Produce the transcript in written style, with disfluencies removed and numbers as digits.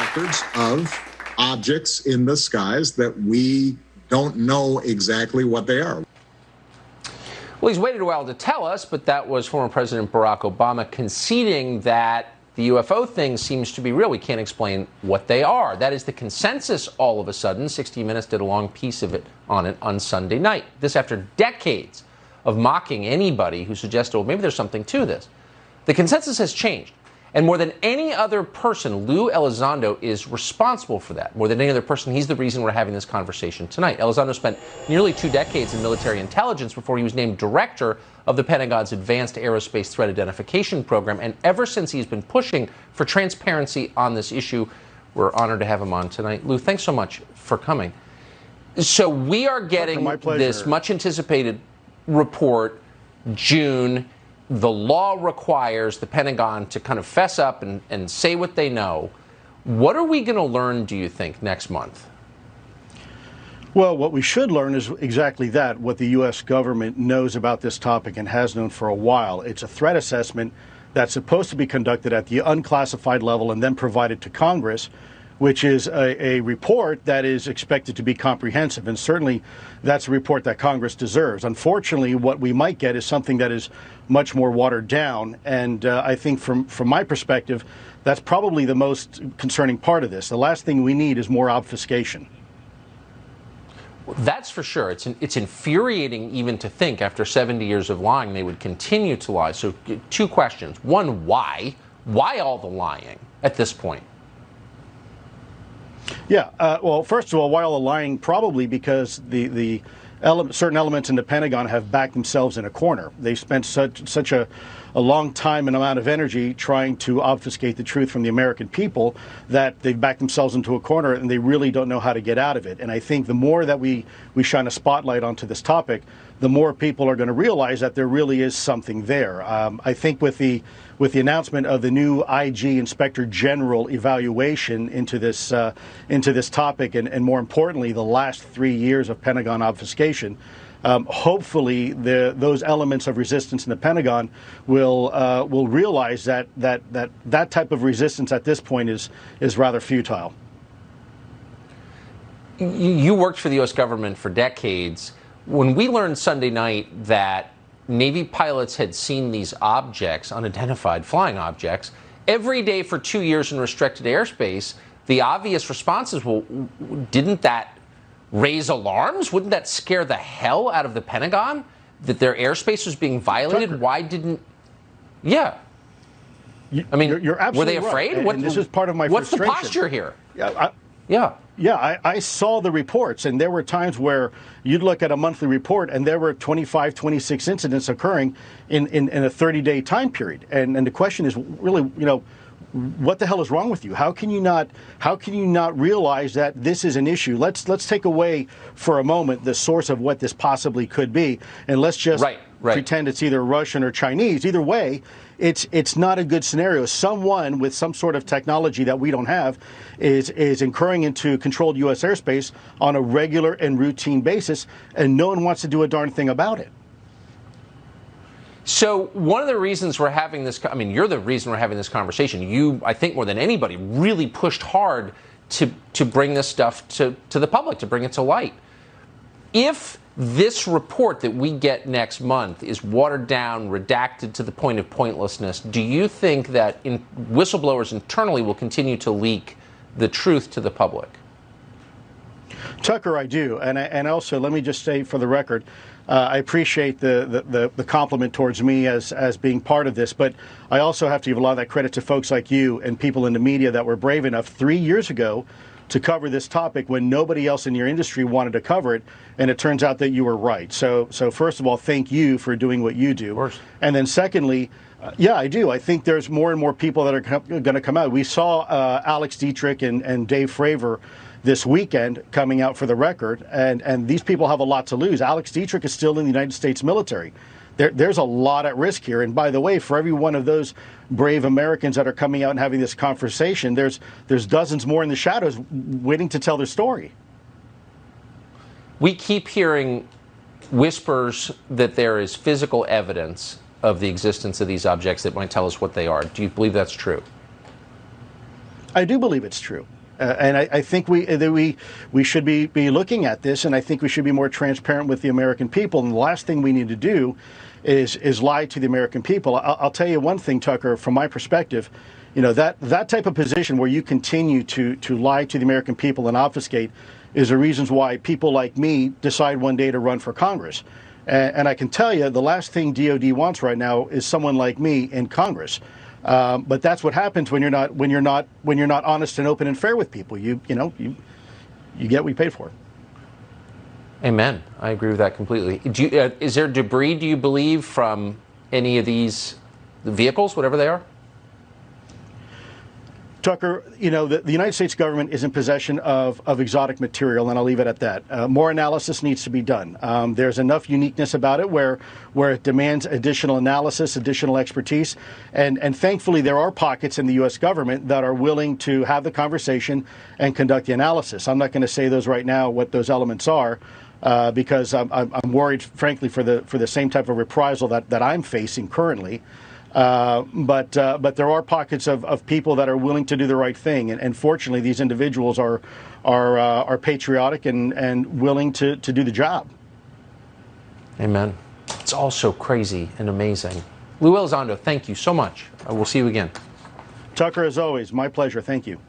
records of objects in the skies that we don't know exactly what they are. Well, he's waited a while to tell us, but that was former President Barack Obama conceding that the UFO thing seems to be real. We can't explain what they are. That is the consensus all of a sudden. 60 Minutes did a long piece of it on Sunday night. This after decades of mocking anybody who suggested, well, maybe there's something to this. The consensus has changed. And more than any other person, Lou Elizondo is responsible for that. More than any other person, he's the reason we're having this conversation tonight. Elizondo spent nearly 2 decades in military intelligence before he was named director of the Pentagon's Advanced Aerospace Threat Identification Program. And ever since he's been pushing for transparency on this issue, we're honored to have him on tonight. Lou, thanks so much for coming. So we are getting this much anticipated report, June. The law requires the Pentagon to kind of fess up and say what they know. What are we going to learn, do you think, next month? Well, what we should learn is exactly that, what the U.S. government knows about this topic and has known for a while. It's a threat assessment that's supposed to be conducted at the unclassified level and then provided to Congress, which is a report that is expected to be comprehensive. And certainly that's a report that Congress deserves. Unfortunately, what we might get is something that is much more watered down. And I think from my perspective, that's probably the most concerning part of this. The last thing we need is more obfuscation. That's for sure. It's infuriating even to think after 70 years of lying, they would continue to lie. So 2 questions. One, why? Why all the lying at this point? Yeah, well, first of all, why all the lying? Probably because the certain elements in the Pentagon have backed themselves in a corner. They spent such a long time and amount of energy trying to obfuscate the truth from the American people that they've backed themselves into a corner and they really don't know how to get out of it. And I think the more that we shine a spotlight onto this topic, the more people are going to realize that there really is something there. I think with the announcement of the new IG Inspector General evaluation into this topic, and more importantly, the last 3 years of Pentagon obfuscation, hopefully those elements of resistance in the Pentagon will realize that type of resistance at this point is rather futile. You worked for the U.S. government for decades. When we learned Sunday night that Navy pilots had seen these objects, unidentified flying objects, every day for 2 years in restricted airspace, the obvious response is, well, didn't that raise alarms? Wouldn't that scare the hell out of the Pentagon that their airspace was being violated? Tucker. Why didn't... Yeah. I mean, you're absolutely were they afraid? Right. And this is part of my what's frustration. What's the posture here? Yeah. Yeah, I saw the reports, and there were times where you'd look at a monthly report, and there were 25, 26 incidents occurring in a 30-day time period. And the question is really, what the hell is wrong with you? How can you not realize that this is an issue? Let's take away for a moment the source of what this possibly could be, and let's just pretend it's either Russian or Chinese. Either way, it's not a good scenario. Someone with some sort of technology that we don't have is incurring into controlled U.S. airspace on a regular and routine basis, and no one wants to do a darn thing about it. So one of the reasons we're having this, I mean, you're the reason we're having this conversation. You, I think more than anybody, really pushed hard to bring this stuff to the public, to bring it to light. If this report that we get next month is watered down, redacted to the point of pointlessness, do you think that whistleblowers internally will continue to leak the truth to the public? Tucker, I do. And also, let me just say for the record, I appreciate the compliment towards me as being part of this, but I also have to give a lot of that credit to folks like you and people in the media that were brave enough 3 years ago to cover this topic when nobody else in your industry wanted to cover it, and it turns out that you were right. So first of all, thank you for doing what you do. Of course. And then secondly, yeah, I do. I think there's more and more people that are going to come out. We saw Alex Dietrich and Dave Fravor this weekend coming out for the record, and these people have a lot to lose. Alex Dietrich is still in the United States military. There's a lot at risk here. And by the way, for every one of those brave Americans that are coming out and having this conversation, there's dozens more in the shadows waiting to tell their story. We keep hearing whispers that there is physical evidence of the existence of these objects that might tell us what they are. Do you believe that's true? I do believe it's true. And I think we should be looking at this, and I think we should be more transparent with the American people. And the last thing we need to do is lie to the American people. I'll tell you one thing, Tucker, from my perspective, you know, that type of position where you continue to lie to the American people and obfuscate is the reasons why people like me decide one day to run for Congress. And I can tell you, the last thing DOD wants right now is someone like me in Congress. But that's what happens when you're not honest and open and fair with people. You get what you paid for. Amen. I agree with that completely. Is there debris, do you believe, from any of these vehicles, whatever they are? Tucker, you know, the United States government is in possession of exotic material, and I'll leave it at that. More analysis needs to be done. There's enough uniqueness about it where it demands additional analysis, additional expertise, and thankfully there are pockets in the U.S. government that are willing to have the conversation and conduct the analysis. I'm not going to say those right now, what those elements are, because I'm worried, frankly, for the same type of reprisal that I'm facing currently. But there are pockets of people that are willing to do the right thing, and fortunately, these individuals are patriotic and willing to do the job. Amen. It's all so crazy and amazing. Lou Elizondo, thank you so much. We'll see you again. Tucker, as always, my pleasure. Thank you.